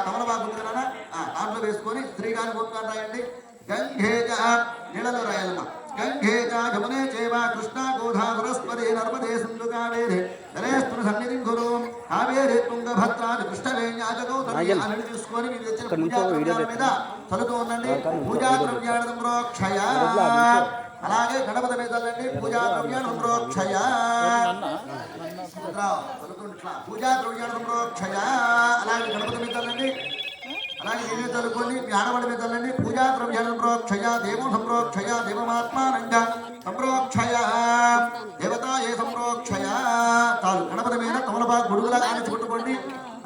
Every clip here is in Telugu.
తమలపాకు ఉంది కదా దాంట్లో వేసుకొని స్త్రీగాని గోత్రాన్ని రాయండి. గంగేజ నీళ్ళలో రాయాలమ్మా. గంగేజ యమునే చేవ కృష్ణ గోధా బృహస్పతి నర్మదే సింధు కావేరి జలేస్తున్న సన్నిధిం గురు కావేరి తుంగభద్రా కృష్ణవేణ్యాజ గౌతమి అని తీసుకొని మీరు తెచ్చిన పూజా ద్రవ్యాల మీద చదువుతూ ఉండండి. పూజా ద్రవ్యాల సంప్రోక్షయ అలాగే గణపతి మీద చల్లండి. పూజా ద్రవ్యాల సంప్రోక్షయ పూజా ద్రవ్యాల సంప్రోక్షయ అలాగే గణపతి మీద చల్లండి. అలాగే నేనే చదువుకోండి. మీ ఆడవాళ్ళ మీద చల్లండి. పూజా ద్రవ్యాల సంప్రోక్షయ దేవం సంప్రోక్షయ దేవమాత్మానంగ సంప్రోక్షయ దేవతా ఏ సంప్రోక్షయ చాలు. గణపతి మీద తమలపాకు గుడుగులా కానిచ్చి కొట్టుకోండి.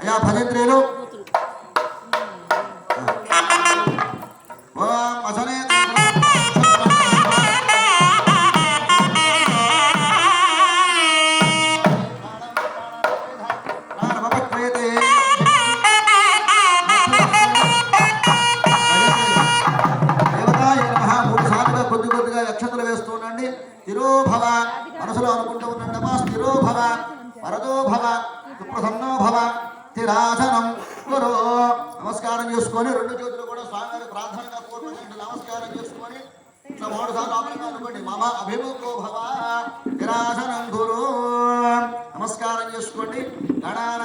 అయా భజంత్రీలు ఓం అసనే నక్షత్రాలు వేస్తూ ఉండండి. స్థిరోభవ మనసులో అనుకుంటూ ఉండండమ్మా. స్థిరోభవ వరదోభవ సుప్రసన్నో భవ స్థిరాసనం గురు. నమస్కారం చేసుకొని రెండు చేతులు కూడా స్వామివారి ప్రార్థనగా పూర్వకండి నమస్కారం చేసుకొని ఇట్లా 3 సార్లు అనుకోండి. మమ అభిముఖో భవ స్థిరాసనం గురు. నమస్కారం చేసుకోండి. గణాన